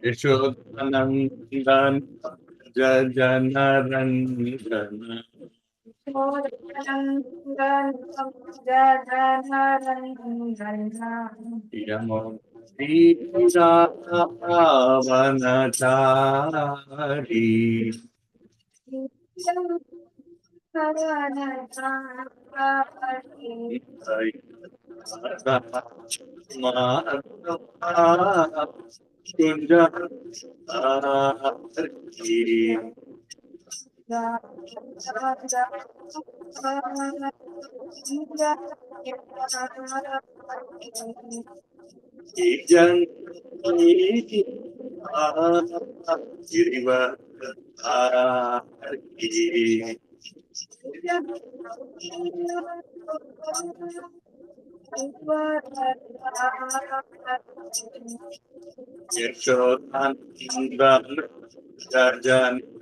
यशोधनन्दन जजनरञ्जन यमोधीरावनचारी कुंज यशोधनन्दन जजनरञ्जन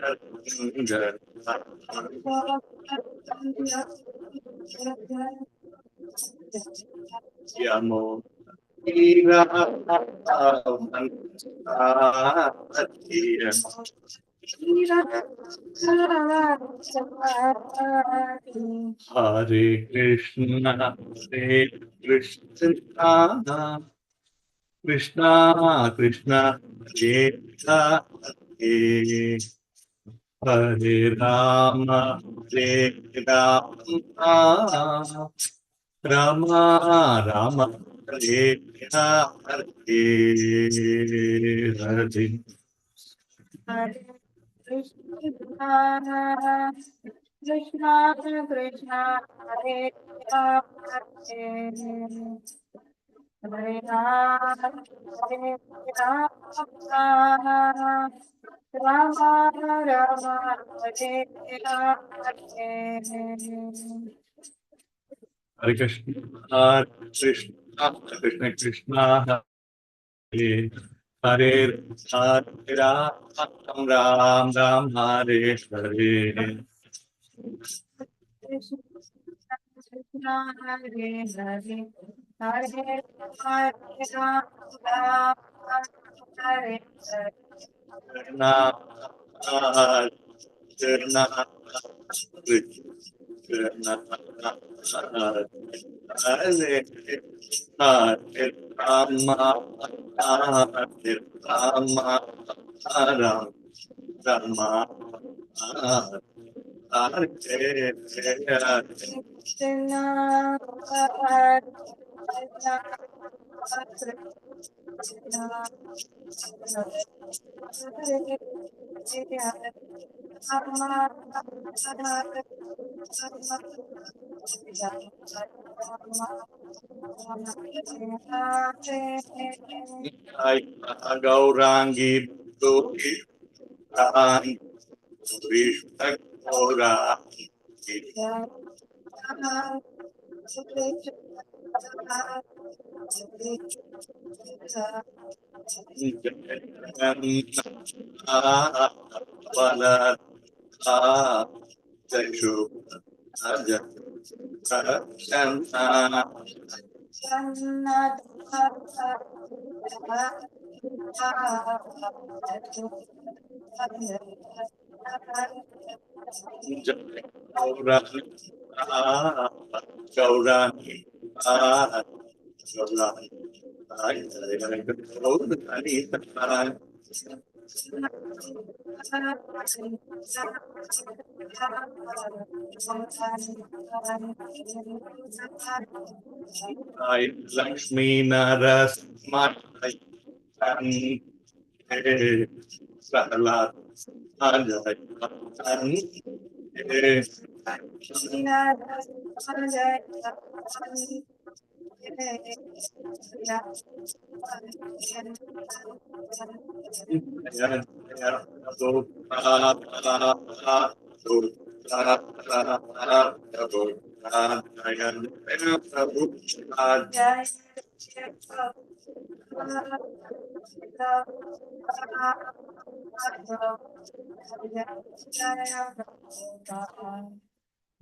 Hare Krishna Krishna Krishna Hare Hare Hare Rama Hare Rama Rama Rama Hare Hare Hare Hare Krishna Krishna Krishna Hare Hare Hare Ram Ram Ram Hare Hare Gaurangi Doki Rani Krishna Gaurani Lakshmi Narasmai Prahlad Ajay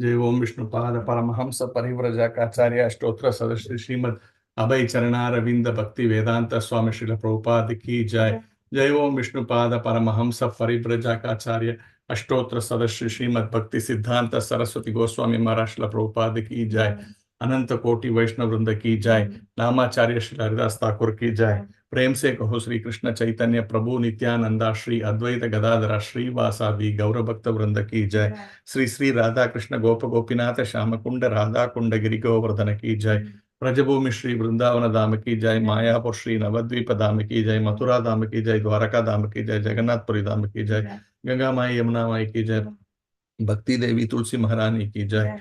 जय ओम विष्णुपाद परमहंस परिव्रजकाचार्य अष्टोत्तर सदस्य श्रीमद अभय चरणारविंद भक्ति वेदांत स्वामी श्रील प्रभुपाद की जय। जय ओम विष्णुपाद परमहंस परिव्रजकाचार्य अष्टोत्तर सदस्य श्रीमद भक्ति सिद्धांत सरस्वती गोस्वामी महाराज श्रील प्रभुपाद की जय। अनंत कोटि वैष्णव वृंद की जय। नामाचार्य श्री हरिदास ठाकुर की जय। प्रेम से कहो श्री कृष्ण चैतन्य प्रभु नित्यानंदा श्री अद्वैत गदाधर श्रीवासादि गौर भक्त वृंद की जय। श्री श्री राधा कृष्ण गोप गोपीनाथ श्याम कुंड राधा कुंड गिरि गोवर्धन की जय। ब्रजभूमि श्री वृंदावन धाम की जय। मायापुर श्री नवद्वीप धाम की जय। मथुरा धाम की जय। द्वारका धाम की जय। जगन्नाथपुरी धाम की जय। गंगा माई यमुना माई की जय। भक्ति देवी तुलसी महारानी की जय।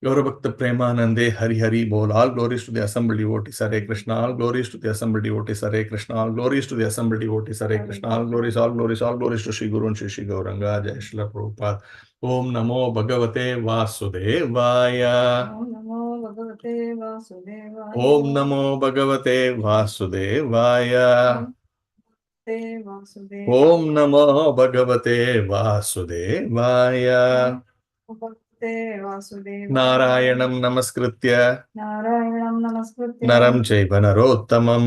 गौरभक्त प्रेमानंदे हरि हरि बोल. All glories to the assembled devotees. Hare Krishna. All glories to the assembled devotees. Hare Krishna. All glories to the assembled devotees. Hare Krishna. All glories, all glories, all glories to Shri Guru and Shri Shri Gauranga. Jai Shri Prabhupada. Om Namo Bhagavate Vasudevaya. Om Namo Bhagavate Vasudevaya. Om Namo Bhagavate Vasudevaya. Om Namo Bhagavate Vasudevaya. नारायणं नमस्कृत्य नरं चैव नरोत्तमं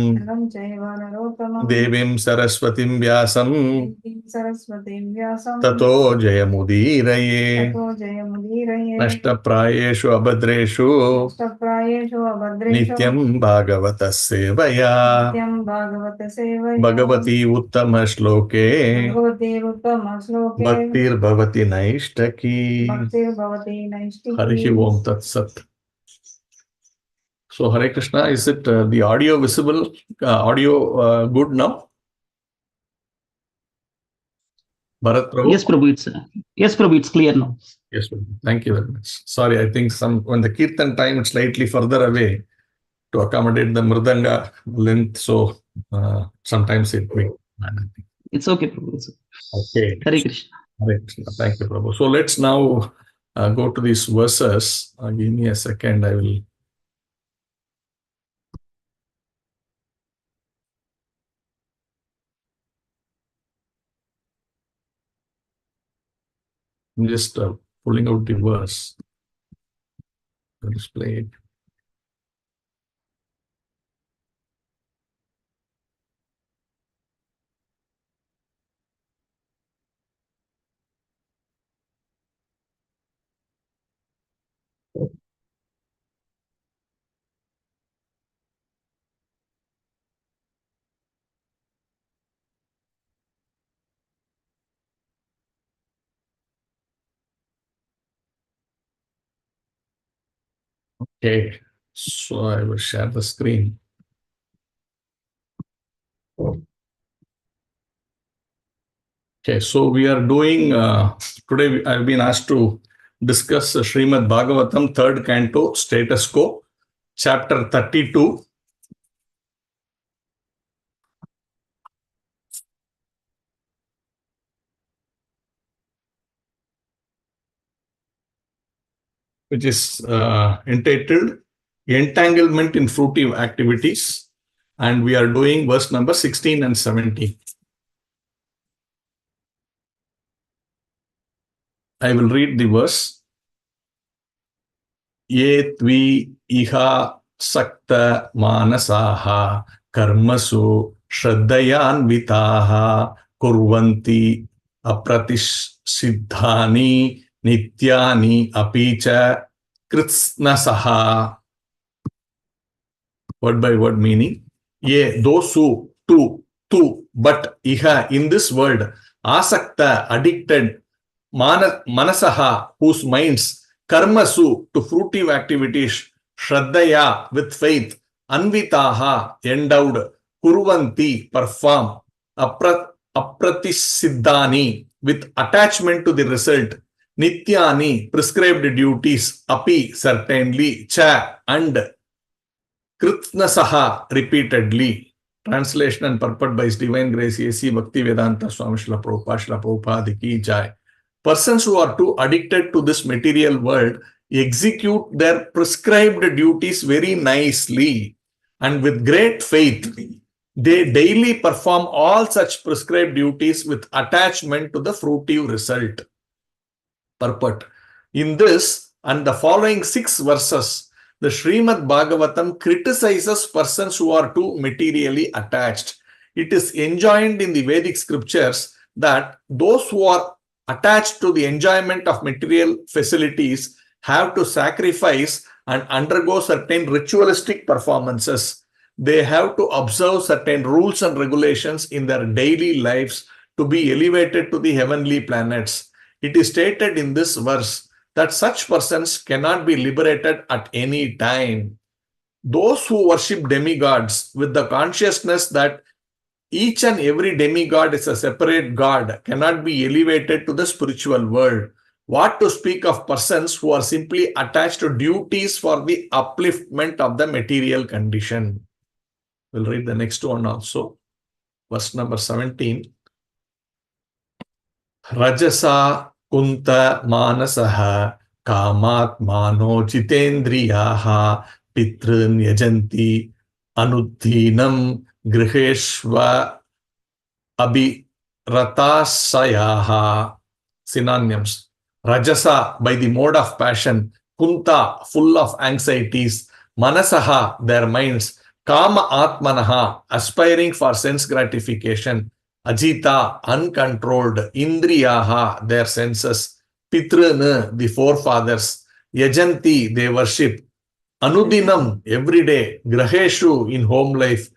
देवीं सरस्वतीं व्यासं ततो जयमुदीरये। नष्टप्रायेषु अभद्रेषु नित्यं भागवतः सेवया भगवती उत्तमश्लोके भक्तिर्भवति नैष्ठकी। हरि ओम तत्सत्. So Hare Krishna, is it the audio visible? Audio good now? Bharat Prabhu? Yes, Prabhu, it's clear now. Yes, Prabhu. Thank you very much. Sorry, I think when the Kirtan time it's slightly further away to accommodate the Mridanga length, so sometimes it may. It's okay, Prabhu. Okay. Hare Krishna. Hare Krishna. Thank you, Prabhu. So let's now go to these verses. Give me a second. I will I'm just pulling out the verse. I'll display it. Okay, so I will share the screen. Okay, so we are doing, today I've been asked to discuss Srimad Bhagavatam, 3rd Canto, Status Quo, Chapter 32. Which is entitled Entanglement in Fruitive Activities. And we are doing verse number 16 and 17. I will read the verse. Ye tvi iha sakta manasaha karmasu shraddhayanvitaha kurvanti apratisiddhani nityani apicha kritsnasaha. Word by word meaning. Ye, those who, to, but iha, in this world, asakta, addicted, manasaha, whose minds, karmasu, to fruitive activities, shraddhaya, with faith, anvitaha, endowed, kurvanti, perform, apratisiddhani, with attachment to the result, nityani, prescribed duties, api, certainly, cha, and kritnasaha, repeatedly. Translation and purport by His Divine Grace A.C. Bhakti Vedanta Swami Srila Prabhupada ki jai. Persons who are too addicted to this material world execute their prescribed duties very nicely and with great faith. They daily perform all such prescribed duties with attachment to the fruitive result. Purport. In this and the following 6 verses, the Srimad Bhagavatam criticizes persons who are too materially attached. It is enjoined in the Vedic scriptures that those who are attached to the enjoyment of material facilities have to sacrifice and undergo certain ritualistic performances. They have to observe certain rules and regulations in their daily lives to be elevated to the heavenly planets. It is stated in this verse that such persons cannot be liberated at any time. Those who worship demigods with the consciousness that each and every demigod is a separate god cannot be elevated to the spiritual world. What to speak of persons who are simply attached to duties for the upliftment of the material condition? We'll read the next one also. Verse number 17. Rajasa kunta manasaha kamat mano jitendriyaha pitrun yajanti anudhinam griheshva abhiratasayaha. Synonyms. Rajasa, by the mode of passion. Kunta, full of anxieties. Manasaha, their minds. Kama atmanaha, aspiring for sense gratification. Ajita, uncontrolled. Indriyaha, their senses. Pitrana, the forefathers. Yajanti, they worship. Anudinam, every day. Graheshu, in home life.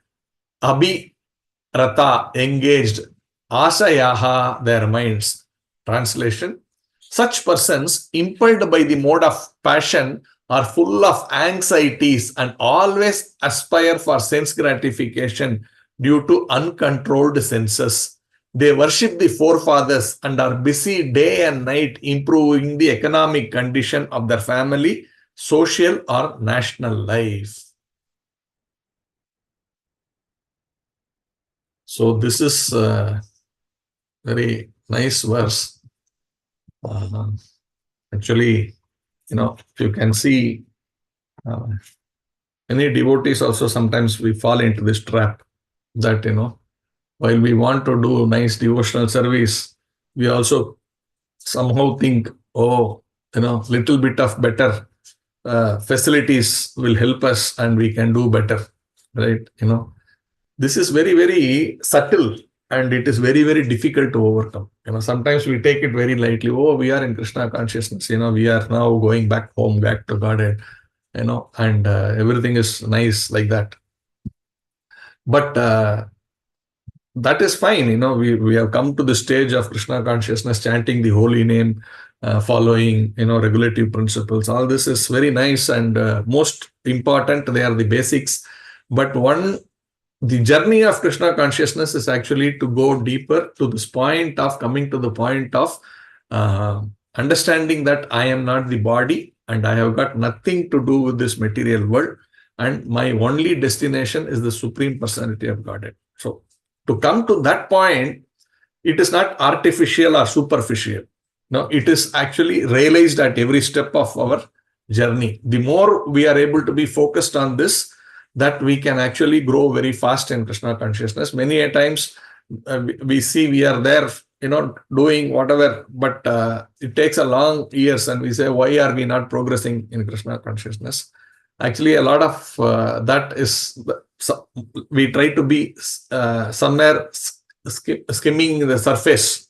Abhirata, engaged. Asayaha, their minds. Translation. Such persons, impelled by the mode of passion, are full of anxieties and always aspire for sense gratification due to uncontrolled senses. They worship the forefathers and are busy day and night improving the economic condition of their family, social or national life. So this is very nice verse. Actually, if you can see, many devotees also sometimes we fall into this trap that, while we want to do nice devotional service, we also somehow think, little bit of better facilities will help us and we can do better, right? This is very, very subtle. And it is very, very difficult to overcome. Sometimes we take it very lightly. Oh, we are in Krishna consciousness. We are now going back home, back to Godhead. And everything is nice like that. But that is fine. We have come to the stage of Krishna consciousness, chanting the holy name, following, regulative principles. All this is very nice and most important. They are the basics. But the journey of Krishna consciousness is actually to go deeper to this point of coming to the point of understanding that I am not the body and I have got nothing to do with this material world. And my only destination is the Supreme Personality of Godhead. So to come to that point, it is not artificial or superficial. No, it is actually realized at every step of our journey. The more we are able to be focused on this, that we can actually grow very fast in Krishna consciousness. Many a times we see we are there, doing whatever, but it takes a long years and we say, why are we not progressing in Krishna consciousness? Actually, a lot of that is, we try to be somewhere skimming the surface.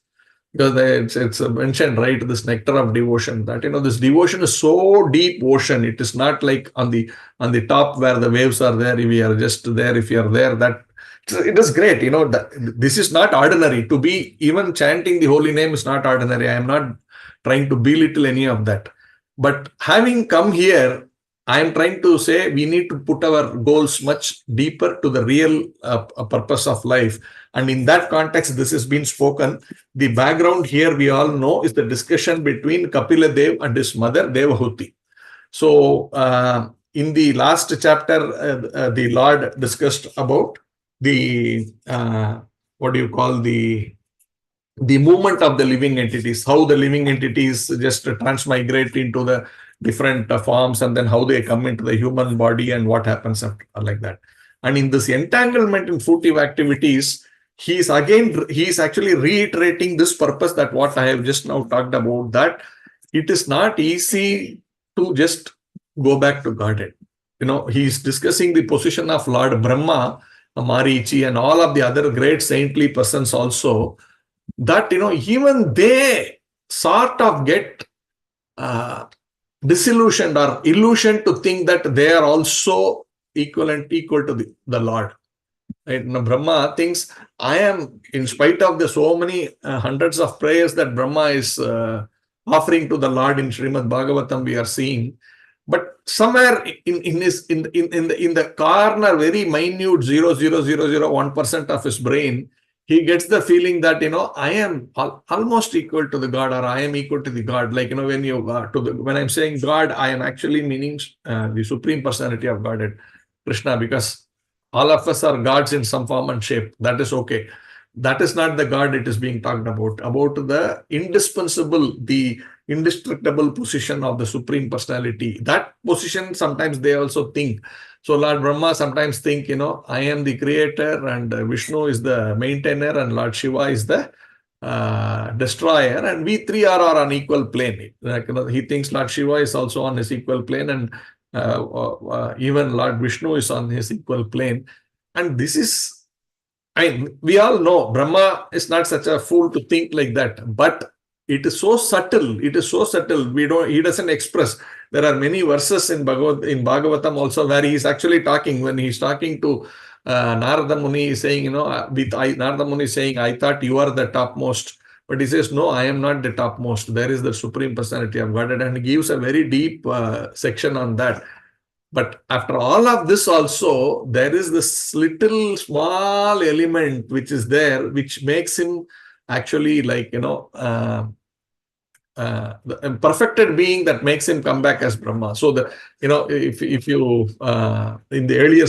Because it's mentioned, right, this nectar of devotion, that this devotion is so deep ocean. It is not like on the top where the waves are there. We are just there. If you are there, that it is great. This is not ordinary. To be even chanting the holy name is not ordinary. I am not trying to belittle any of that. But having come here, I am trying to say we need to put our goals much deeper to the real purpose of life. And in that context, this has been spoken. The background here, we all know, is the discussion between Kapila Dev and his mother, Devahuti. So, in the last chapter, the Lord discussed about the, the movement of the living entities, how the living entities just transmigrate into the different forms and then how they come into the human body and what happens after, like that. And in this entanglement in fruitive activities, he is actually reiterating this purpose, that what I have just now talked about, that it is not easy to just go back to Godhead. He is discussing the position of Lord Brahma, Marichi, and all of the other great saintly persons also, that, even they sort of get disillusioned or illusion to think that they are also equal to the Lord. Right? Brahma thinks, I am, in spite of the so many hundreds of prayers that Brahma is offering to the Lord in Srimad Bhagavatam, we are seeing, but somewhere in the corner, very minute 0.0001% of his brain, he gets the feeling that, I am almost equal to the God, or I am equal to the God. Like, when I'm saying God, I am actually meaning the Supreme Personality of Godhead, Krishna, because all of us are gods in some form and shape. That is okay. That is not the God it is being talked about the indispensable, the indestructible position of the Supreme Personality. That position, sometimes they also think. So Lord Brahma sometimes think, I am the creator, and Vishnu is the maintainer, and Lord Shiva is the destroyer, and we three are on equal plane. Like, he thinks Lord Shiva is also on his equal plane, and even Lord Vishnu is on his equal plane. And this is, we all know Brahma is not such a fool to think like that, but it is so subtle. It is so subtle. He doesn't express. There are many verses in Bhagavatam also where he is actually talking. When he is talking to Narada Muni, is saying, Narada Muni is saying, I thought you are the topmost. But he says, no, I am not the topmost. There is the Supreme Personality of Godhead, and he gives a very deep section on that. But after all of this also, there is this little small element which is there, which makes him actually, like, the perfected being that makes him come back as Brahma. So if you in the earlier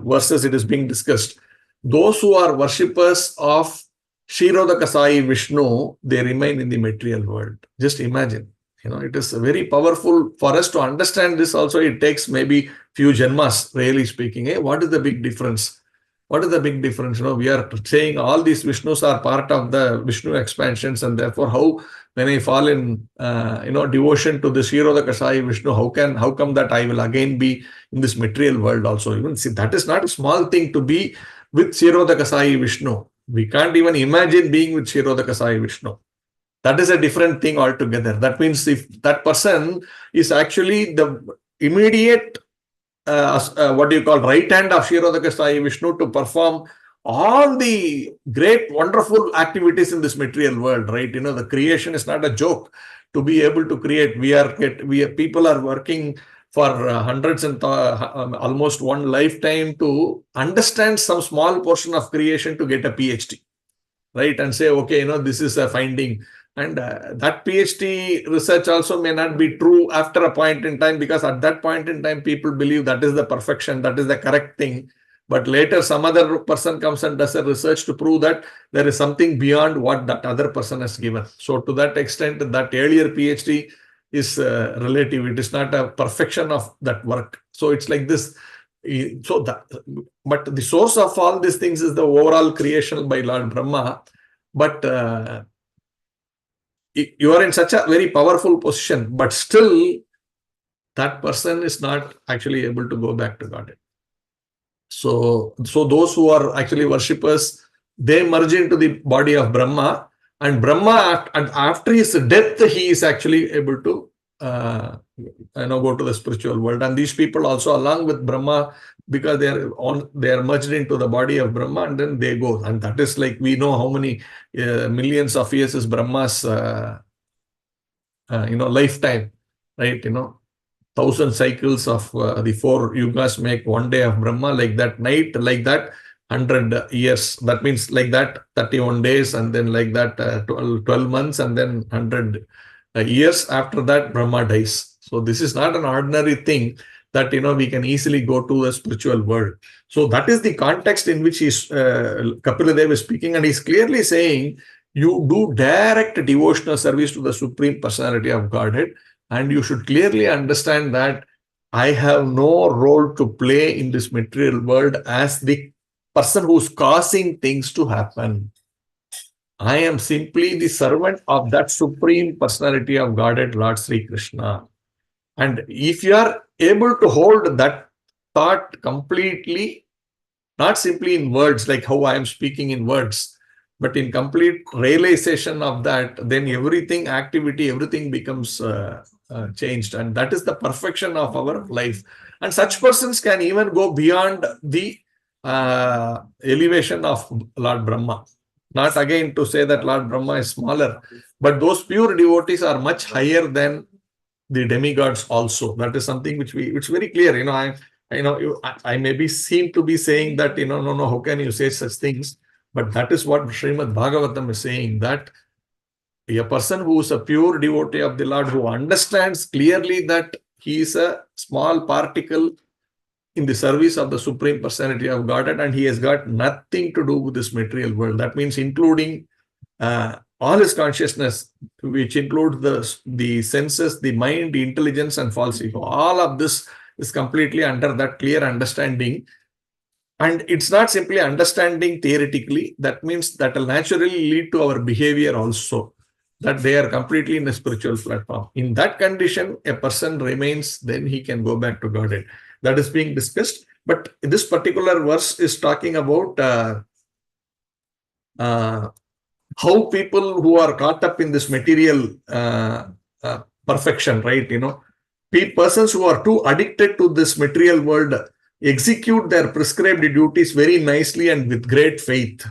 verses, it is being discussed. Those who are worshippers of Kshirodaka Sai Vishnu, they remain in the material world. Just imagine. It is very powerful. For us to understand this also, it takes maybe few janmas, really speaking. What is the big difference? What is the big difference? We are saying all these Vishnus are part of the Vishnu expansions, and therefore, how, when I fall in, devotion to the Kshirodaka Sai Vishnu, how come that I will again be in this material world also? Even see, that is not a small thing to be with Kshirodaka Sai Vishnu. We can't even imagine being with Kshirodaka Sai Vishnu. That is a different thing altogether. That means if that person is actually the immediate, what do you call, right hand of Kshirodaka Sai Vishnu to perform all the great, wonderful activities in this material world, right? The creation is not a joke. To be able to create, people are working for hundreds and almost one lifetime to understand some small portion of creation to get a PhD, right? And say, okay, this is a finding. And that PhD research also may not be true after a point in time, because at that point in time, people believe that is the perfection, that is the correct thing. But later, some other person comes and does a research to prove that there is something beyond what that other person has given. So to that extent, that earlier PhD is relative. It is not a perfection of that work. So it's like this. But the source of all these things is the overall creation by Lord Brahma. But you are in such a very powerful position, but still that person is not actually able to go back to Godhead. So those who are actually worshippers, they merge into the body of Brahma, and Brahma, after his death, he is actually able to go to the spiritual world. And these people also, along with Brahma, because they are merged into the body of Brahma, and then they go. And that is like, we know how many millions of years is Brahma's lifetime, right? 1,000 cycles of the 4 yugas make one day of Brahma. Like that night, like that 100 years. That means like that 31 days, and then like that 12 months, and then 100 years. After that, Brahma dies. So this is not an ordinary thing that we can easily go to the spiritual world. So that is the context in which Kapila is speaking, and he's clearly saying, you do direct devotional service to the Supreme Personality of Godhead, and you should clearly understand that I have no role to play in this material world as the person who's causing things to happen. I am simply the servant of that Supreme Personality of Godhead, Lord Sri Krishna. And if you are able to hold that thought completely, not simply in words, like how I am speaking in words, but in complete realization of that, then everything, activity, everything becomes changed. And that is the perfection of our life. And such persons can even go beyond the elevation of Lord Brahma. Not again to say that Lord Brahma is smaller, but those pure devotees are much higher than the demigods also. That is something which it's very clear. I maybe seem to be saying that, no, how can you say such things? But that is what Srimad Bhagavatam is saying, that a person who is a pure devotee of the Lord, who understands clearly that he is a small particle in the service of the Supreme Personality of Godhead, and he has got nothing to do with this material world. That means including all his consciousness, which includes the senses, the mind, the intelligence, and false ego. All of this is completely under that clear understanding. And it's not simply understanding theoretically. That means that will naturally lead to our behavior also, that they are completely in a spiritual platform. In that condition, a person remains, then he can go back to Godhead. That is being discussed. But this particular verse is talking about how people who are caught up in this material perfection, right? Persons who are too addicted to this material world execute their prescribed duties very nicely and with great faith.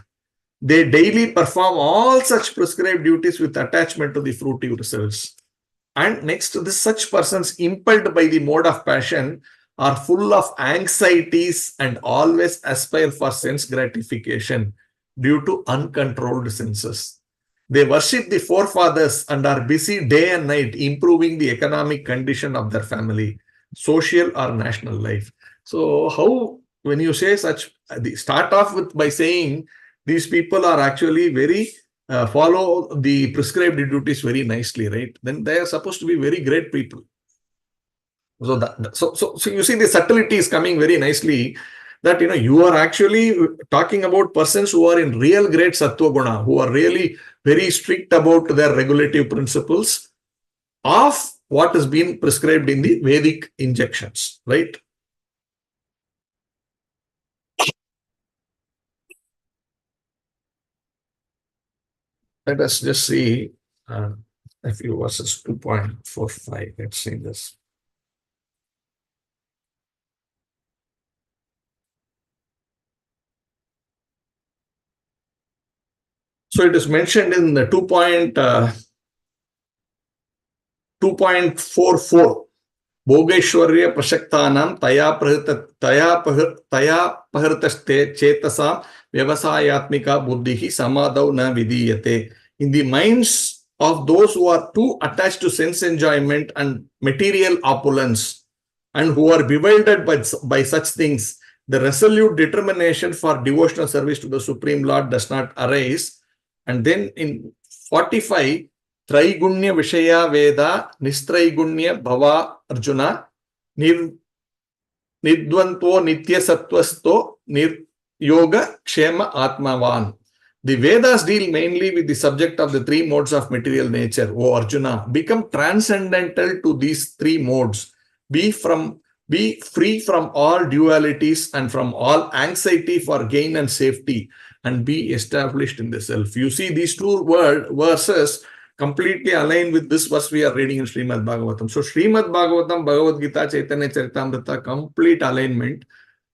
They daily perform all such prescribed duties with attachment to the fruitive results. And next, such persons impelled by the mode of passion are full of anxieties and always aspire for sense gratification due to uncontrolled senses. They worship the forefathers and are busy day and night improving the economic condition of their family, social or national life. So how, when you say such, start off with by saying these people are actually very follow the prescribed duties very nicely, right? Then they are supposed to be very great people. So you see the subtlety is coming very nicely, that you are actually talking about persons who are in real great sattva guna, who are really very strict about their regulative principles of what has been prescribed in the Vedic injunctions, right? Let us just see a few verses, 2.45. Let's see this. So it is mentioned in the 2.44. Bhogeshwarya prashaktanam taya pahritaste chetasam vyavasayatmika buddhihi samadau na vidiyate. In the minds of those who are too attached to sense enjoyment and material opulence, and who are bewildered by such things, the resolute determination for devotional service to the Supreme Lord does not arise. And then in 45, Traigunya Vishaya Veda Nistraigunya Bhava Arjuna Nidvanto Nitya Sattvasto Yoga Kshema Atmavan. The Vedas deal mainly with the subject of the three modes of material nature. O Arjuna, become transcendental to these three modes. Be free from all dualities and from all anxiety for gain and safety, and be established in the self. You see, these two verses completely align with this verse we are reading in Srimad Bhagavatam. So Srimad Bhagavatam, Bhagavad Gita, Chaitanya Charitamrita, complete alignment.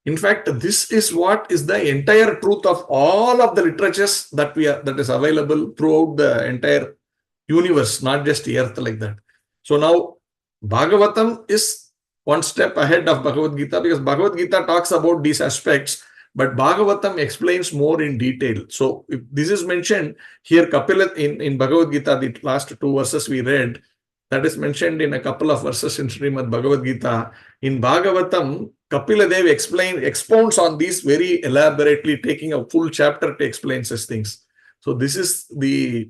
In fact, this is what is the entire truth of all of the literatures that is available throughout the entire universe, not just the earth like that. So now Bhagavatam is one step ahead of Bhagavad Gita, because Bhagavad Gita talks about these aspects, but Bhagavatam explains more in detail. So if this is mentioned here, Kapila in Bhagavad Gita, the last two verses we read, that is mentioned in a couple of verses in Srimad Bhagavad Gita. In Bhagavatam, Kapila Dev expounds on these very elaborately, taking a full chapter to explain such things. So this is the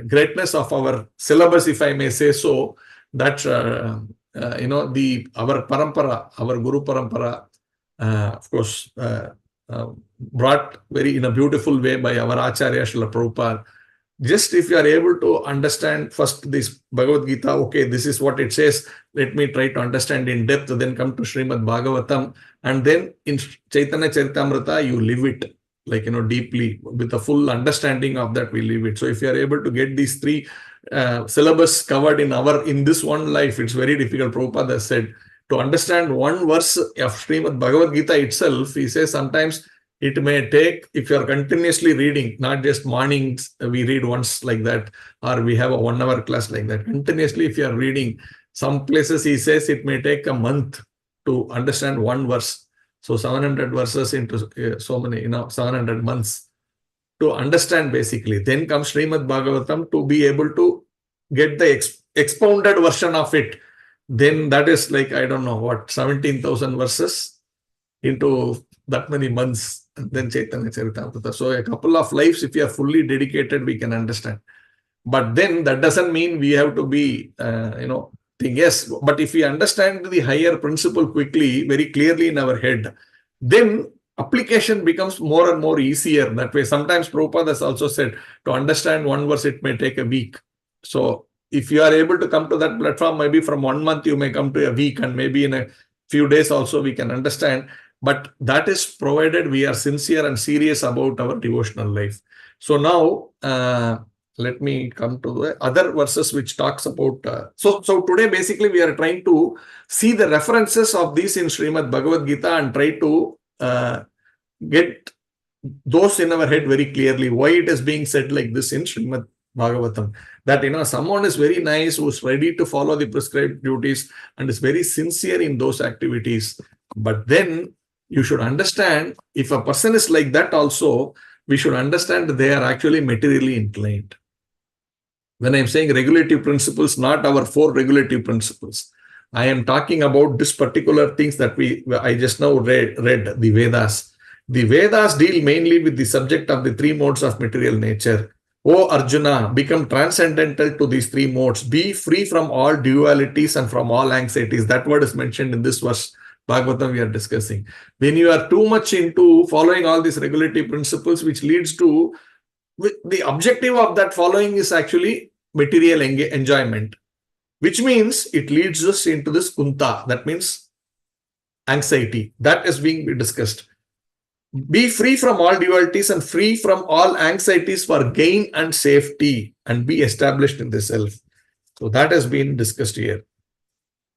greatness of our syllabus, if I may say so, that our parampara, our Guru parampara, of course, brought very in a beautiful way by our Acharya Srila Prabhupada, just if you are able to understand first this Bhagavad Gita, okay, this is what it says, let me try to understand in depth, then come to Srimad Bhagavatam, and then in Chaitanya Charitamrita, you live it, like, deeply, with a full understanding of that, we live it. So if you are able to get these three syllabus covered in this one life, it's very difficult. Prabhupada has said, to understand one verse of Srimad Bhagavad Gita itself, he says sometimes it may take, if you are continuously reading, not just mornings, we read once like that, or we have a 1 hour class like that. Continuously, if you are reading, some places he says it may take a month to understand one verse. So 700 verses into so many, 700 months to understand basically. Then comes Srimad Bhagavatam to be able to get the expounded version of it. Then that is like, I don't know what, 17,000 verses into that many months. Then Chaitanya Charitamrita. So a couple of lives, if you are fully dedicated, we can understand. But then that doesn't mean we have to be, yes. But if we understand the higher principle quickly, very clearly in our head, then application becomes more and more easier. That way, sometimes Prabhupada has also said, to understand one verse, it may take a week. So if you are able to come to that platform, maybe from 1 month, you may come to a week, and maybe in a few days also we can understand. But that is provided we are sincere and serious about our devotional life. So now, let me come to the other verses which talks about. So today basically we are trying to see the references of these in Srimad Bhagavad Gita and try to get those in our head very clearly. Why it is being said like this in Srimad Bhagavatam. That someone is very nice, who's ready to follow the prescribed duties and is very sincere in those activities. But then you should understand, if a person is like that also, we should understand that they are actually materially inclined. When I'm saying regulative principles, not our 4 regulative principles. I am talking about this particular things that I just now read the Vedas. The Vedas deal mainly with the subject of the 3 modes of material nature. O Arjuna, become transcendental to these 3 modes. Be free from all dualities and from all anxieties. That word is mentioned in this verse, Bhagavatam we are discussing. When you are too much into following all these regulative principles, which leads to, the objective of that following is actually material enjoyment, which means it leads us into this kunta. That means anxiety. That is being discussed. Be free from all dualities and free from all anxieties for gain and safety, and be established in the self. So that has been discussed here.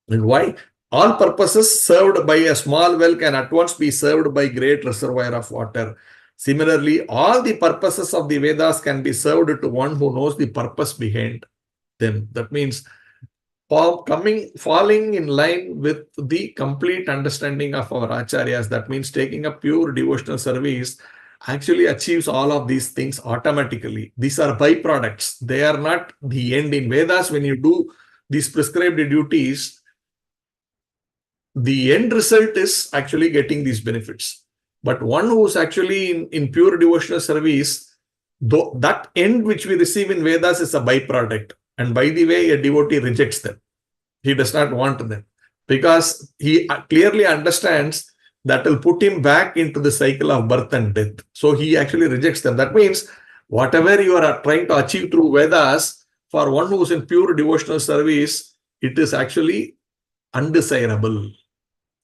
And why? All purposes served by a small well can at once be served by great reservoir of water. Similarly, all the purposes of the Vedas can be served to one who knows the purpose behind them. That means falling in line with the complete understanding of our acharyas. That means taking a pure devotional service actually achieves all of these things automatically. These are byproducts. They are not the end. In Vedas, when you do these prescribed duties, the end result is actually getting these benefits. But one who is actually in pure devotional service, that end which we receive in Vedas is a byproduct. And by the way, a devotee rejects them. He does not want them because he clearly understands that will put him back into the cycle of birth and death. So he actually rejects them. That means whatever you are trying to achieve through Vedas, for one who is in pure devotional service, it is actually undesirable.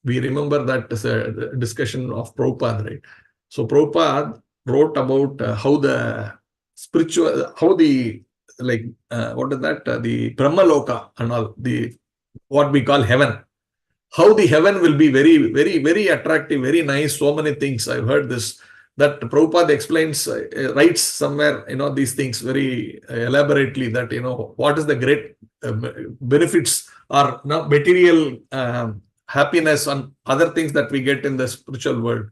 We remember that as a discussion of Prabhupada, right? So Prabhupada wrote about how the spiritual, how the, what is that? The Brahmaloka and all, what we call heaven. How the heaven will be very, very, very attractive, very nice, so many things. I've heard this, that Prabhupada explains, writes somewhere, these things very elaborately, that, what is the great benefits or material happiness and other things that we get in the spiritual world.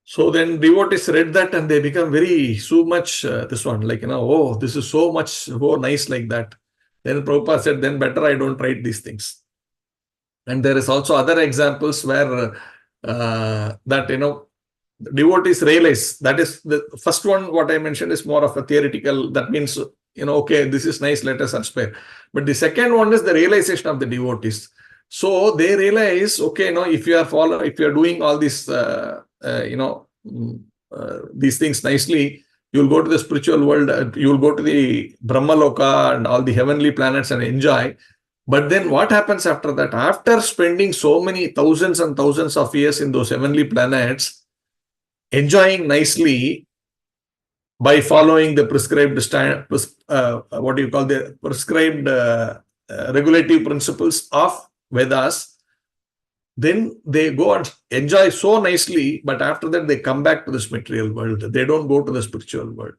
So then devotees read that and they become so much this one, oh, this is so much, so nice like that. Then Prabhupada said, then better I don't write these things. And there is also other examples where devotees realize, that is the first one, what I mentioned is more of a theoretical, that means, okay, this is nice, let us aspire. But the second one is the realization of the devotees. So they realize, okay, if you are doing all this, these things nicely, You'll go to the spiritual world, you'll go to the Brahma Loka and all the heavenly planets and enjoy. But then what happens after that? After spending so many thousands and thousands of years in those heavenly planets, enjoying nicely by following the prescribed prescribed regulative principles of Vedas, then they go and enjoy so nicely, but after that they come back to this material world. They don't go to the spiritual world.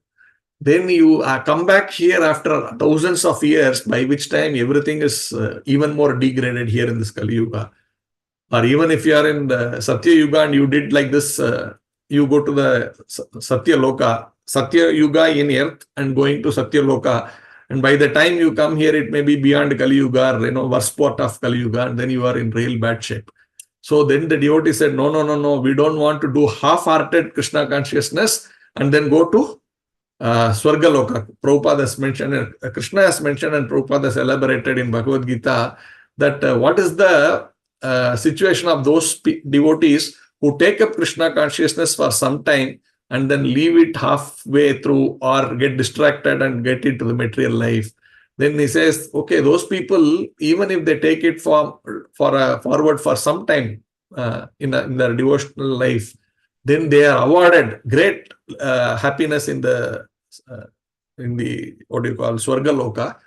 Then you come back here after thousands of years, by which time everything is even more degraded here in this Kali Yuga. Or even if you are in the Satya Yuga and you did like this, you go to the Satya Loka, Satya Yuga in earth and going to Satya Loka. And by the time you come here, it may be beyond Kali Yuga, or, worst part of Kali Yuga, and then you are in real bad shape. So then the devotee said, no, we don't want to do half-hearted Krishna consciousness and then go to Swarga Loka. Prabhupada has mentioned, Krishna has mentioned, and Prabhupada has elaborated in Bhagavad Gita that what is the situation of those devotees who take up Krishna consciousness for some time and then leave it halfway through or get distracted and get into the material life. Then he says, okay, those people, even if they take it forward for some time in their devotional life, then they are awarded great happiness in the Swarga Loka.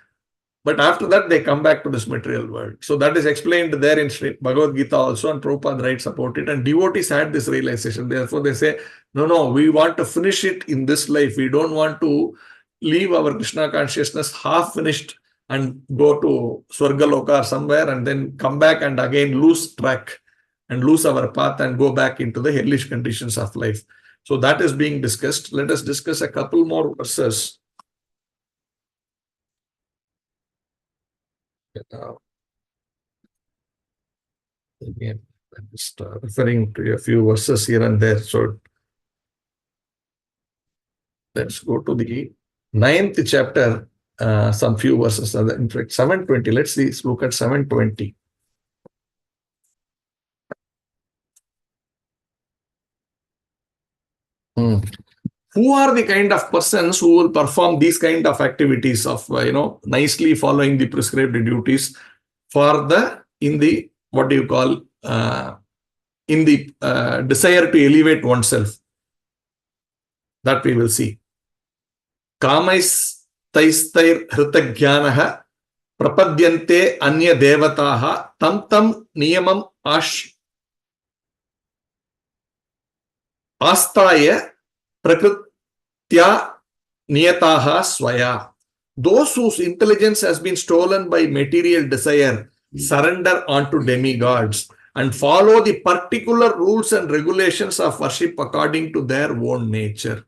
But after that, they come back to this material world. So that is explained there in Bhagavad Gita also, and Prabhupada writes about it. And devotees had this realization. Therefore, they say, no, we want to finish it in this life. We don't want to leave our Krishna consciousness half finished and go to Swarga Loka or somewhere and then come back and again lose track and lose our path and go back into the hellish conditions of life. So that is being discussed. Let us discuss a couple more verses. Again, I'm just referring to a few verses here and there. So let's go to the 9th chapter, some few verses. In fact, 720. Let's look at 720. Who are the kind of persons who will perform these kind of activities of, nicely following the prescribed duties in the desire to elevate oneself? That we will see. Kamais taistair hritaghyanaha prapadyante anya devataha tam niyamam astaya prakritya niyataha swaya. Those whose intelligence has been stolen by material desire surrender onto demigods and follow the particular rules and regulations of worship according to their own nature.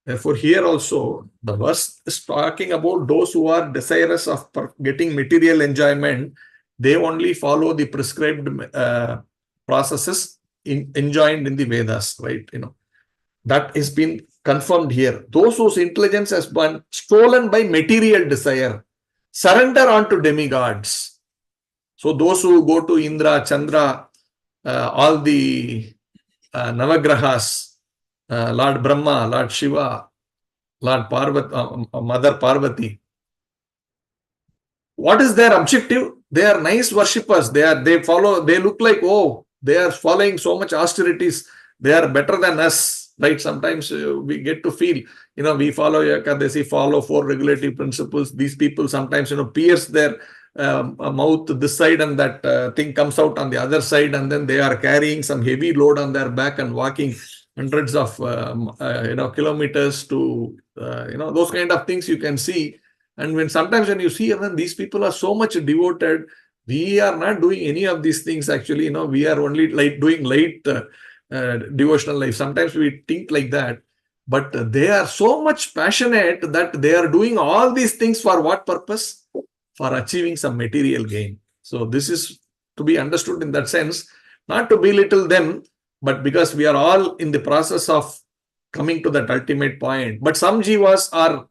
Therefore, here also, the verse is talking about those who are desirous of getting material enjoyment. They only follow the prescribed processes enjoined in the Vedas, right? That has been confirmed here. Those whose intelligence has been stolen by material desire surrender onto demigods. So those who go to Indra, Chandra, all the Navagrahas, Lord Brahma, Lord Shiva, Lord Parvati, Mother Parvati. What is their objective? They are nice worshippers. They look like, they are following so much austerities. They are better than us, right? Sometimes we get to feel, we follow Ekadasi, follow 4 regulative principles. These people sometimes, pierce their mouth this side and that thing comes out on the other side, and then they are carrying some heavy load on their back and walking hundreds of kilometers to those kind of things you can see. And sometimes when you see these people are so much devoted, we are not doing any of these things actually. We are only doing light devotional life. Sometimes we think like that, but they are so much passionate that they are doing all these things for what purpose? For achieving some material gain. So this is to be understood in that sense, not to belittle them, but because we are all in the process of coming to that ultimate point. But some jivas are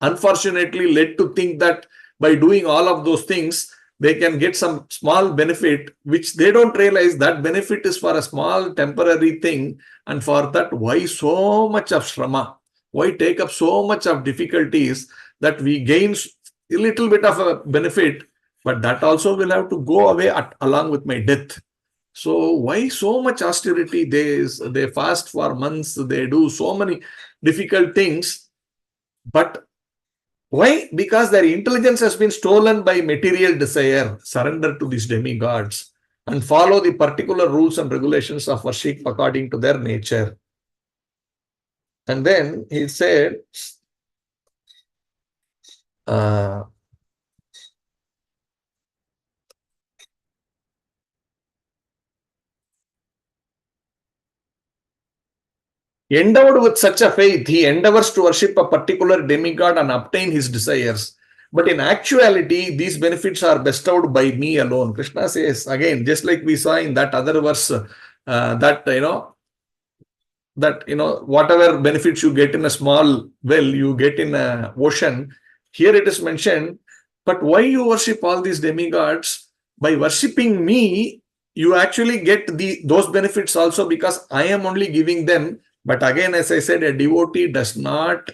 unfortunately led to think that by doing all of those things, they can get some small benefit, which they don't realize that benefit is for a small temporary thing. And for that, why so much of shrama? Why take up so much of difficulties that we gain a little bit of a benefit, but that also will have to go away along with my death. So why so much austerity? They fast for months, they do so many difficult things, but why? Because their intelligence has been stolen by material desire. Surrender to these demigods and follow the particular rules and regulations of worship according to their nature. And then he said, endowed with such a faith, he endeavors to worship a particular demigod and obtain his desires. But in actuality, these benefits are bestowed by me alone. Krishna says, again, just like we saw in that other verse, that whatever benefits you get in a small well, you get in an ocean. Here it is mentioned, but why you worship all these demigods? By worshipping me, you actually get those benefits also, because I am only giving them. But again, as I said, a devotee does not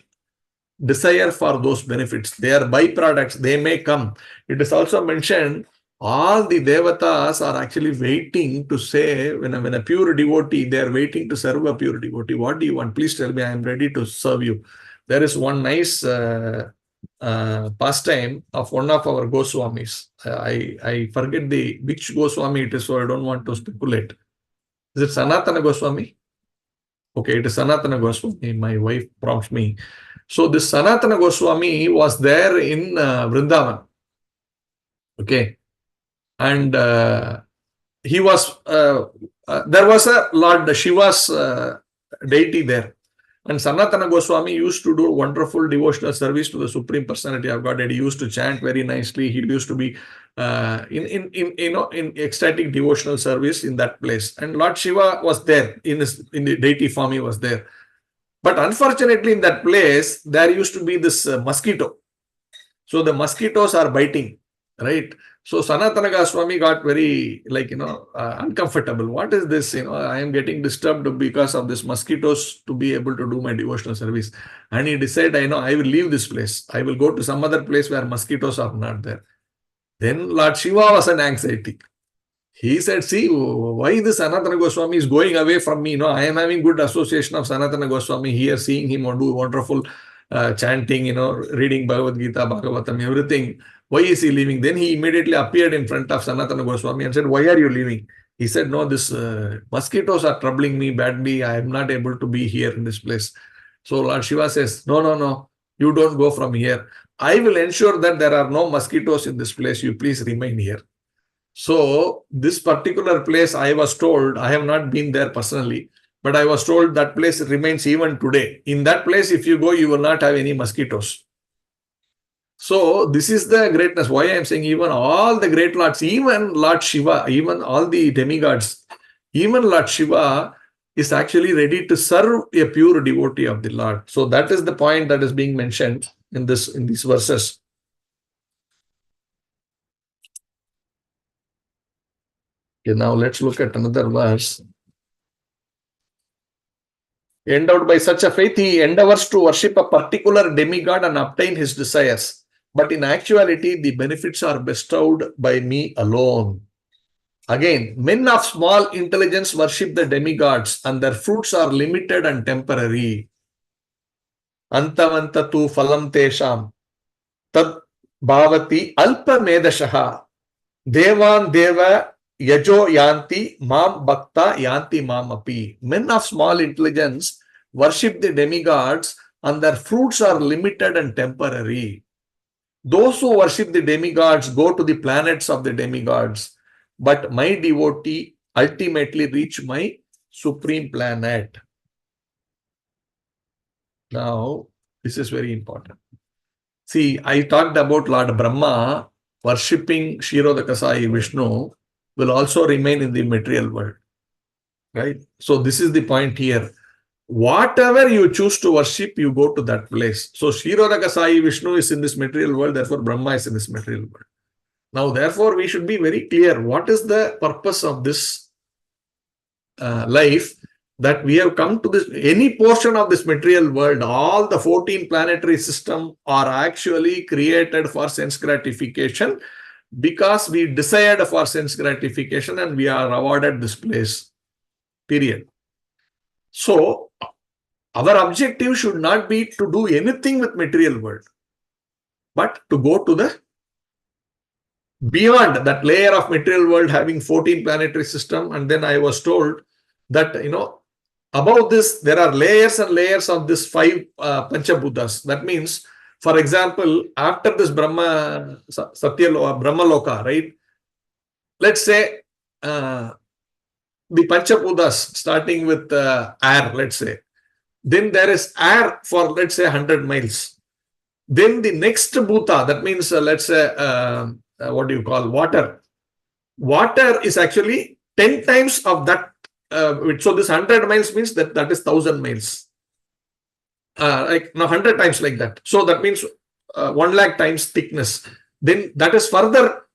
desire for those benefits. They are byproducts. They may come. It is also mentioned, all the devatas are actually waiting to say, when a pure devotee, they are waiting to serve a pure devotee. What do you want? Please tell me, I am ready to serve you. There is one nice pastime of one of our Goswamis. I forget which Goswami it is, so I don't want to speculate. Is it Sanatana Goswami? Okay, it is Sanatana Goswami. My wife prompts me. So this Sanatana Goswami was there in Vrindavan. Okay. And he was, there was a Lord Shiva's deity there. And Sanatana Goswami used to do wonderful devotional service to the Supreme Personality of Godhead. He used to chant very nicely. He used to be in ecstatic devotional service in that place. And Lord Shiva was there in the deity form. He was there. But unfortunately, in that place, there used to be this mosquito. So the mosquitoes are biting, right? So Sanatana Goswami got very, uncomfortable. What is this? I am getting disturbed because of this mosquitoes to be able to do my devotional service. And he decided, I will leave this place. I will go to some other place where mosquitoes are not there. Then Lord Shiva was an anxiety. He said, see, why this Sanatana Goswami is going away from me? I am having good association of Sanatana Goswami here, seeing him do wonderful chanting, reading Bhagavad Gita, Bhagavatam, everything. Why is he leaving? Then he immediately appeared in front of Sanatana Goswami and said, why are you leaving? He said, no, this mosquitoes are troubling me badly. I am not able to be here in this place. So Lord Shiva says, no, you don't go from here. I will ensure that there are no mosquitoes in this place. You please remain here. So this particular place, I was told, I have not been there personally, but I was told that place remains even today. In that place, if you go, you will not have any mosquitoes. So this is the greatness. Why I am saying even all the great lords, even Lord Shiva, even all the demigods, even Lord Shiva is actually ready to serve a pure devotee of the Lord. So that is the point that is being mentioned in these verses. Okay, now let's look at another verse. Endowed by such a faith, he endeavors to worship a particular demigod and obtain his desires. But in actuality, the benefits are bestowed by me alone. Again, men of small intelligence worship the demigods, and their fruits are limited and temporary. Antavanta tu phalam tesham tad bhavati alpa medashaha devan deva yajo yanti mam bhakta yanti mam api. Men of small intelligence worship the demigods, and their fruits are limited and temporary. Those who worship the demigods go to the planets of the demigods, but my devotee ultimately reach my supreme planet. Now, this is very important. See, I talked about Lord Brahma worshipping Kshirodakasai Vishnu will also remain in the material world, right? So this is the point here. Whatever you choose to worship, you go to that place. So Kshirodakasai Vishnu is in this material world, therefore Brahma is in this material world. Now, therefore, we should be very clear. What is the purpose of this life? that we have come to this, any portion of this material world, all the 14 planetary system are actually created for sense gratification, because we desired for sense gratification and we are awarded this place, period. So our objective should not be to do anything with material world, but to go to the beyond that layer of material world having 14 planetary system. And then I was told that, above this, there are layers and layers of this 5 Panchabhutas. That means, for example, after this Brahma Loka, right? Let's say the Panchabhutas starting with air, let's say. Then there is air for, let's say, 100 miles. Then the next Bhuta, that means, let's say, what do you call water? Water is actually 10 times of that. So this 100 miles means that is 1,000 miles. Like 100 times like that. So that means 1 lakh times thickness. Then that is further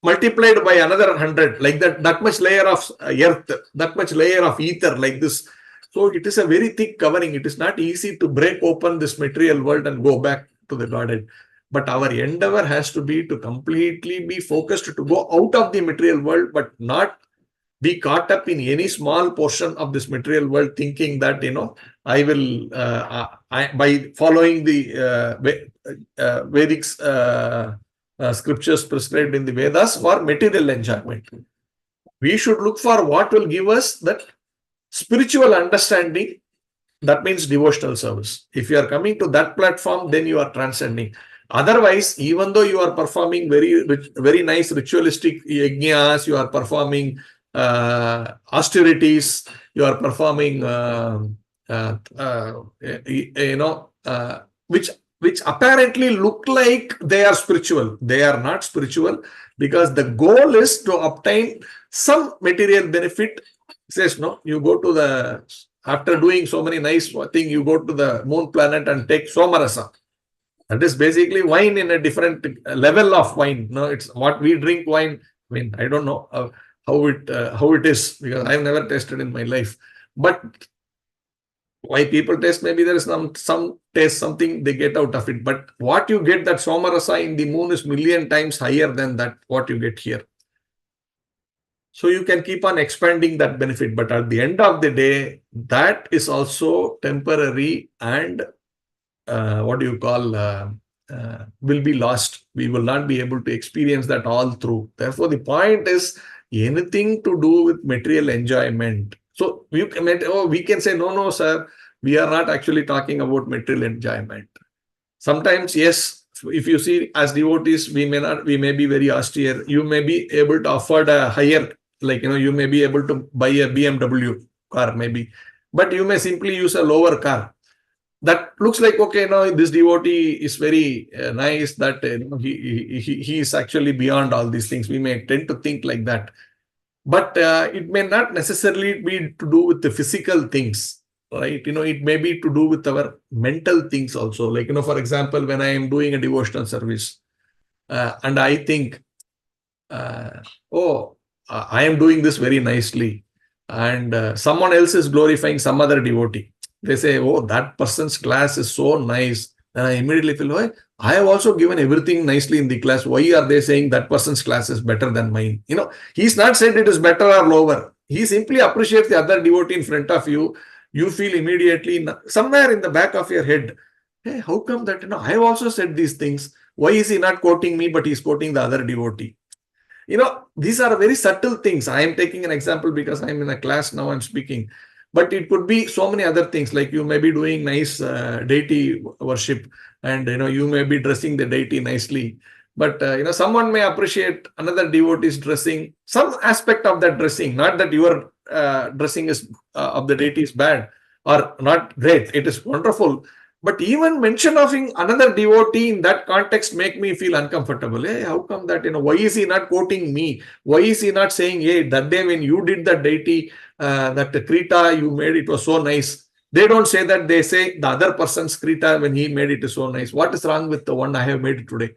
multiplied by another 100, like that much layer of earth, that much layer of ether, like this. So it is a very thick covering. It is not easy to break open this material world and go back to the Godhead. But our endeavor has to be to completely be focused to go out of the material world, but not be caught up in any small portion of this material world, thinking that, I will, by following the Vedic scriptures prescribed in the Vedas for material enjoyment. We should look for what will give us that spiritual understanding. That means devotional service. If you are coming to that platform, then you are transcending. Otherwise, even though you are performing very nice ritualistic yajnas, you are performing austerities, you are performing, which apparently look like they are spiritual. They are not spiritual, because the goal is to obtain some material benefit. It says, no, you go to after doing so many nice things, you go to the moon planet and take somarasa. That is basically wine in a different level of wine. No, it's what we drink wine. I mean, I don't know how it is, because I've never tasted in my life. But why people taste, maybe there is some taste, something they get out of it. But what you get, that somarasa in the moon, is million times higher than that what you get here. So you can keep on expanding that benefit, but at the end of the day, that is also temporary and will be lost. We will not be able to experience that all through. Therefore, the point is anything to do with material enjoyment. So we can say, no, sir, we are not actually talking about material enjoyment. Sometimes, yes, if you see as devotees, we may be very austere. You may be able to afford a higher, you may be able to buy a BMW car maybe, but you may simply use a lower car. That looks like, okay, this devotee is very nice, that he is actually beyond all these things. We may tend to think like that. But it may not necessarily be to do with the physical things, right? It may be to do with our mental things also. For example, when I am doing a devotional service and I think, I am doing this very nicely, and someone else is glorifying some other devotee. They say, oh, that person's class is so nice. And I immediately feel, oh, I have also given everything nicely in the class. Why are they saying that person's class is better than mine? He's not said it is better or lower. He simply appreciates the other devotee in front of you. You feel immediately, somewhere in the back of your head, hey, how come that, I have also said these things. Why is he not quoting me, but he's quoting the other devotee? These are very subtle things. I am taking an example because I'm in a class now, I'm speaking. But it could be so many other things, like you may be doing nice deity worship, and you may be dressing the deity nicely. But someone may appreciate another devotee's dressing, some aspect of that dressing, not that your dressing is of the deity is bad or not great. It is wonderful. But even mention of another devotee in that context make me feel uncomfortable. Hey, how come that, why is he not quoting me? Why is he not saying, hey, that day when you did that deity, that Krita you made, it was so nice. They don't say that. They say the other person's Krita when he made it is so nice. What is wrong with the one I have made it today?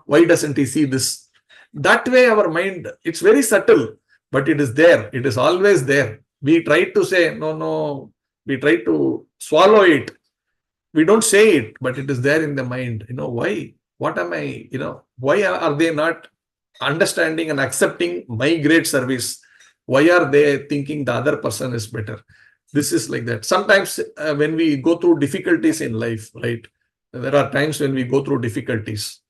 Why doesn't he see this? That way our mind, it's very subtle, but it is there. It is always there. We try to say, no, we try to swallow it. We don't say it, but it is there in the mind. Why? What am I, why are they not understanding and accepting my great service? Why are they thinking the other person is better? This is like that. Sometimes when we go through difficulties in life, right? There are times when we go through difficulties.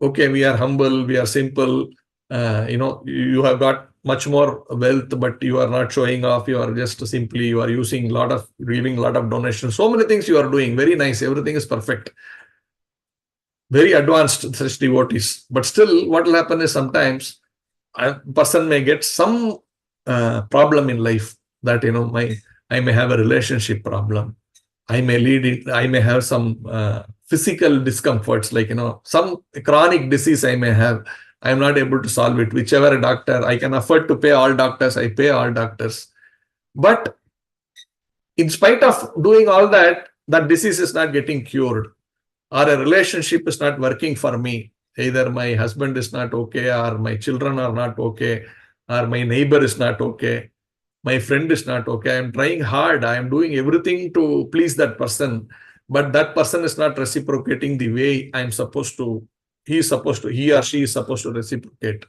Okay, we are humble, we are simple. You have got much more wealth, but you are not showing off. You are just simply, you are giving a lot of donations. So many things you are doing. Very nice. Everything is perfect. Very advanced such devotees. But still, what will happen is sometimes a person may get some problem in life that, I may have a relationship problem. I may have some physical discomforts, like, some chronic disease I may have. I am not able to solve it. Whichever doctor, I can afford to pay all doctors, I pay all doctors. But in spite of doing all that, that disease is not getting cured, or a relationship is not working for me. Either my husband is not okay, or my children are not okay, or my neighbor is not okay, my friend is not okay. I am trying hard. I am doing everything to please that person, but that person is not reciprocating the way I am supposed to. He or she is supposed to reciprocate.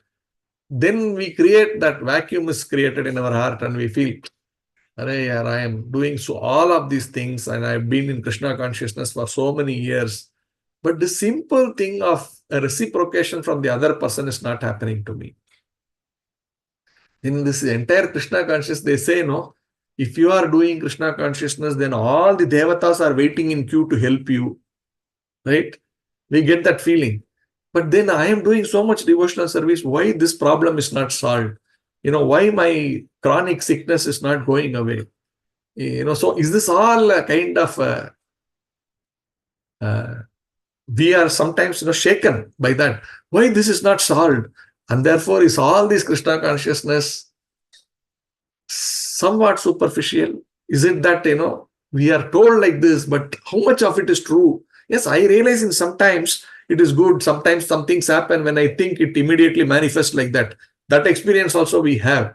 Then we create that vacuum is created in our heart, and we feel, I am doing all of these things, and I've been in Krishna consciousness for so many years. But the simple thing of a reciprocation from the other person is not happening to me. In this entire Krishna consciousness, they say, no, if you are doing Krishna consciousness, then all the devatas are waiting in queue to help you. Right? We get that feeling. But then I am doing so much devotional service. Why this problem is not solved? Why my chronic sickness is not going away? So is this all a kind of we are sometimes shaken by that. Why this is not solved? And therefore is all this Krishna consciousness somewhat superficial? Is it that we are told like this, but how much of it is true? Yes, I realize in sometimes it is good. Sometimes some things happen when I think it immediately manifests like that. That experience also we have.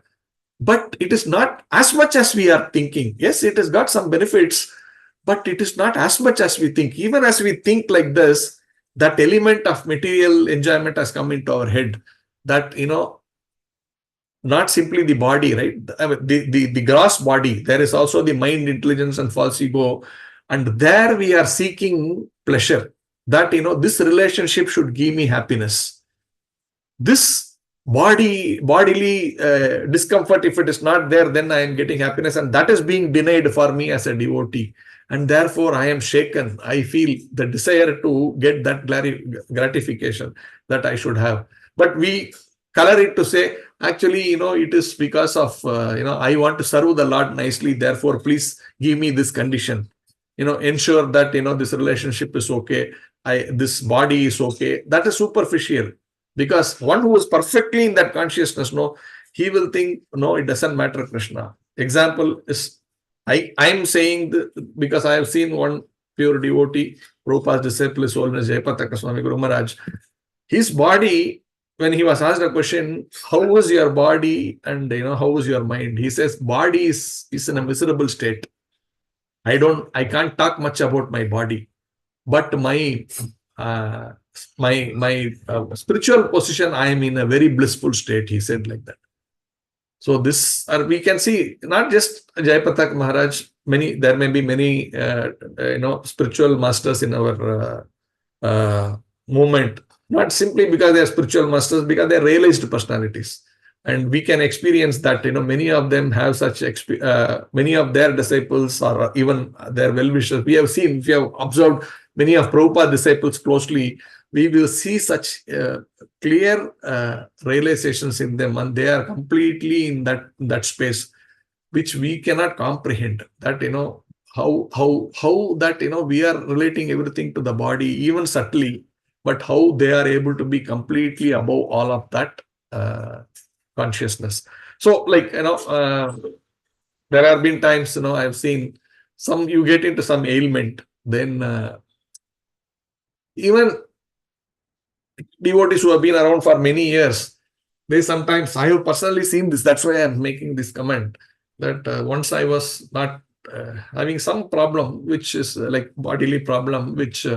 But it is not as much as we are thinking. Yes, it has got some benefits, but it is not as much as we think. Even as we think like this, that element of material enjoyment has come into our head. That, not simply the body, right? I mean, the gross body. There is also the mind, intelligence, and false ego. And there we are seeking pleasure. That, this relationship should give me happiness. This bodily discomfort, if it is not there, then I am getting happiness. And that is being denied for me as a devotee. And therefore, I am shaken. I feel the desire to get that gratification that I should have. But we color it to say, actually, it is because of, I want to serve the Lord nicely. Therefore, please give me this condition. Ensure that, this relationship is okay. This body is okay. That is superficial. Because one who is perfectly in that consciousness, he will think, no, it doesn't matter, Krishna. Example is, I'm saying because I have seen one pure devotee, Prabhupada's disciple, His Holiness Jayapataka Swami Guru Maharaj. His body, when he was asked a question, how was your body and how was your mind? He says, body is in a miserable state. I can't talk much about my body, but my spiritual position, I am in a very blissful state. He said like that. So this, we can see not just Jayapatak Maharaj. There may be many spiritual masters in our movement. Not simply because they are spiritual masters, because they are realized personalities. And we can experience that, many of them have such, many of their disciples or even their well-wishers. We have seen, if you have observed many of Prabhupada's disciples closely, we will see such clear realizations in them, and they are completely in that space, which we cannot comprehend. That, how that, we are relating everything to the body, even subtly, but how they are able to be completely above all of that consciousness. So, like, there have been times, I've seen you get into some ailment, then even devotees who have been around for many years, They sometimes, I have personally seen this, that's why I'm making this comment, that once I was not having some problem, which is like bodily problem, which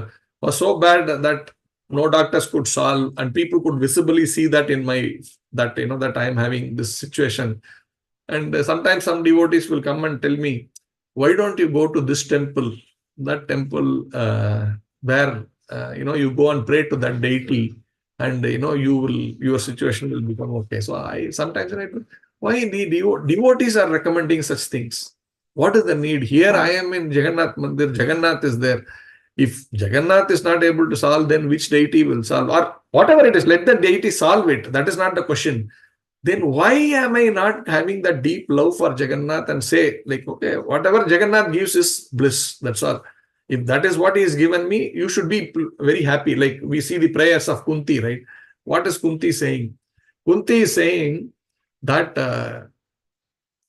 was so bad that no doctors could solve, and people could visibly see that in my, that, that I am having this situation. And sometimes some devotees will come and tell me, why don't you go to this temple, that temple where, you go and pray to that deity, and your situation will become okay. So I sometimes write, why the devotees are recommending such things? What is the need? Here I am in Jagannath Mandir, Jagannath is there. If Jagannath is not able to solve, then which deity will solve? Or whatever it is, let the deity solve it. That is not the question. Then why am I not having that deep love for Jagannath and say, like, okay, whatever Jagannath gives is bliss. That's all. If that is what he has given me, you should be very happy. Like we see the prayers of Kunti, right? What is Kunti saying? Kunti is saying that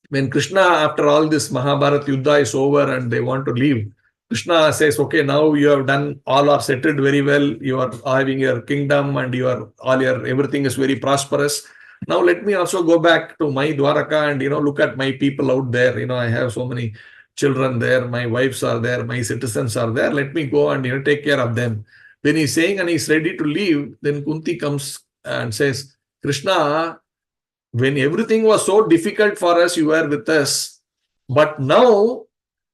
when Krishna, after all this Mahabharata Yuddha is over and they want to leave, Krishna says, okay, now you have done, all are settled very well. You are having your kingdom and everything is very prosperous. Now let me also go back to my Dwaraka and, look at my people out there. I have so many children there. My wives are there. My citizens are there. Let me go and, take care of them. When he's saying and he's ready to leave, then Kunti comes and says, Krishna, when everything was so difficult for us, you were with us. But now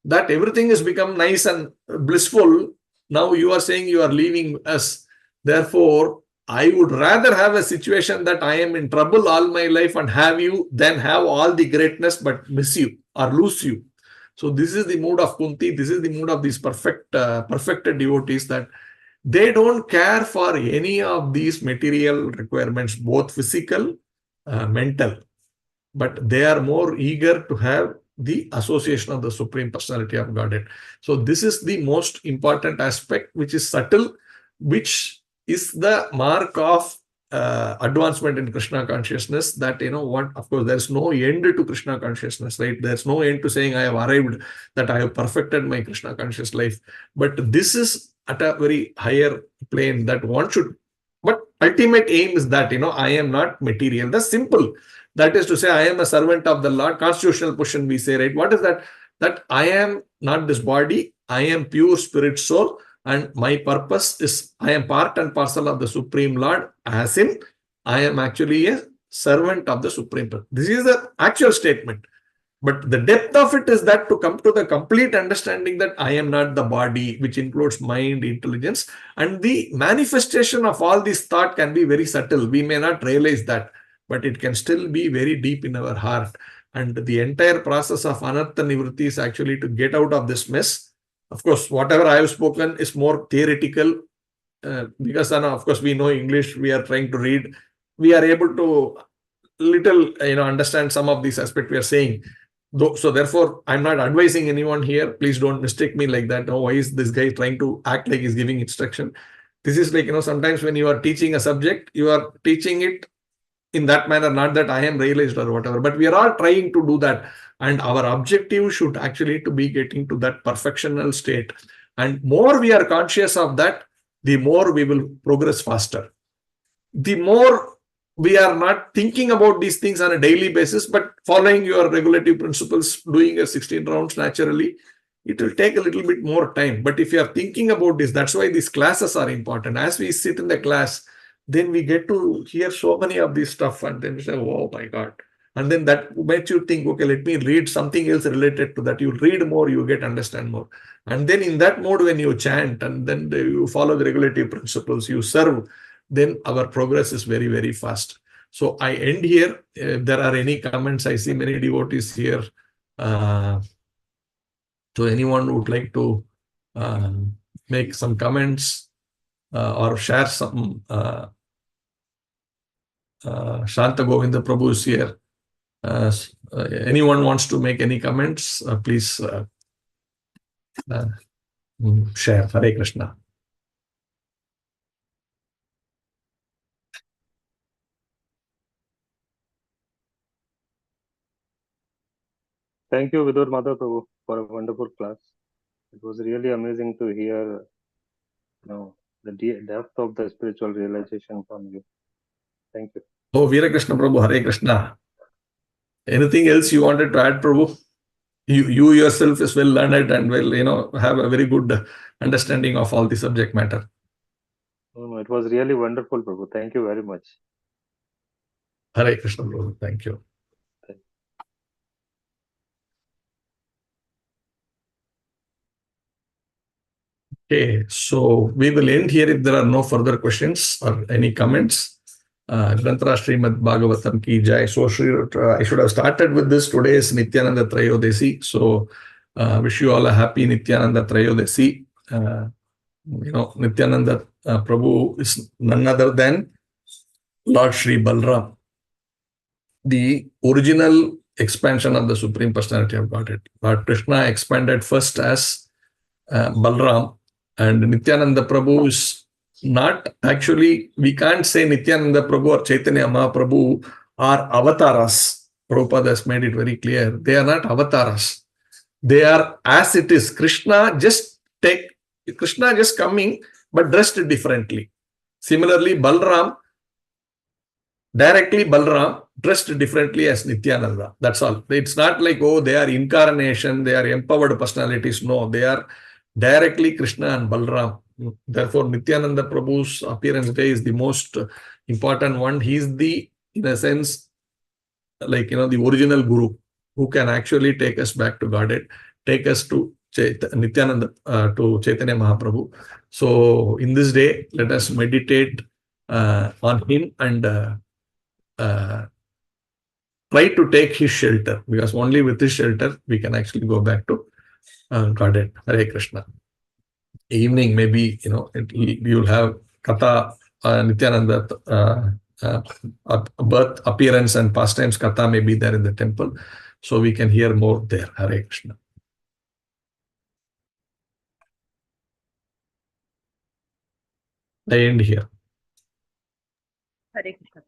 that everything has become nice and blissful, now you are saying you are leaving us. Therefore, I would rather have a situation that I am in trouble all my life and have you than have all the greatness but miss you or lose you. So this is the mood of Kunti. This is the mood of these perfected devotees, that they don't care for any of these material requirements, both physical, mental, but they are more eager to have the association of the Supreme Personality of Godhead. So this is the most important aspect, which is subtle, which is the mark of advancement in Krishna consciousness. That, of course, there's no end to Krishna consciousness, right? There's no end to saying I have arrived, that I have perfected my Krishna conscious life. But this is at a very higher plane that one should. But ultimate aim is that, I am not material. That's simple. That is to say, I am a servant of the Lord. Constitutional position we say, right? What is that? That I am not this body. I am pure spirit soul. And my purpose is, I am part and parcel of the Supreme Lord, as in, I am actually a servant of the Supreme Lord. This is the actual statement. But the depth of it is that to come to the complete understanding that I am not the body, which includes mind, intelligence, and the manifestation of all this thought can be very subtle. We may not realize that, but it can still be very deep in our heart. And the entire process of Anartha Nivritti is actually to get out of this mess. Of course, whatever I have spoken is more theoretical, because of course we know English, we are trying to read, we are able to little understand some of these aspects we are saying. So therefore, I'm not advising anyone here. Please don't mistake me like that. Oh, why is this guy trying to act like he's giving instruction? This is like, sometimes when you are teaching a subject, you are teaching it in that manner, not that I am realized or whatever, but we are all trying to do that. And our objective should actually to be getting to that perfectional state. And more we are conscious of that, the more we will progress faster. The more we are not thinking about these things on a daily basis, but following your regulative principles, doing a 16 rounds naturally, it will take a little bit more time. But if you are thinking about this, that's why these classes are important. As we sit in the class, then we get to hear so many of this stuff, and then we say, oh my God. And then that makes you think, okay, let me read something else related to that. You read more, you get understand more. And then in that mode, when you chant and then you follow the regulative principles, you serve, then our progress is very, very fast. So I end here. If there are any comments, I see many devotees here. So anyone would like to make some comments or share some. Shanta Govinda Prabhu is here. Anyone wants to make any comments, please share. Hare Krishna. Thank you, Vidura Madhava Prabhu, for a wonderful class. It was really amazing to hear, the depth of the spiritual realization from you. Thank you. Oh, Veera Krishna Prabhu, Hare Krishna. Anything else you wanted to add, Prabhu? You yourself is well learned and have a very good understanding of all the subject matter. No, it was really wonderful, Prabhu. Thank you very much. Hare Krishna Prabhu. Thank you. Okay, so we will end here if there are no further questions or any comments. Granthara Srimad Bhagavatam ki jai. So I should have started with this. Today is Nityananda Trayodasi. So wish you all a happy Nityananda Trayodasi. Nityananda Prabhu is none other than Lord Sri Balram, the original expansion of the Supreme Personality of Godhead. Lord Krishna expanded first as Balram, and Nityananda Prabhu is not actually, we can't say Nityananda Prabhu or Chaitanya Mahaprabhu are avatars. Prabhupada has made it very clear. They are not avatars. They are as it is. Krishna just coming, but dressed differently. Similarly, Balram, dressed differently as Nityananda. That's all. It's not like, oh, they are incarnation, they are empowered personalities. No, they are directly Krishna and Balram. Therefore, Nityananda Prabhu's appearance day is the most important one. He is in a sense, the original guru who can actually take us back to Godhead, take us to Nityananda, to Chaitanya Mahaprabhu. So, in this day, let us meditate on him and try to take his shelter, because only with his shelter we can actually go back to Godhead. Hare Krishna. Evening, maybe you'll have Katha, Nityananda birth, appearance, and pastimes Katha may be there in the temple, so we can hear more there. Hare Krishna. I end here. Hare Krishna.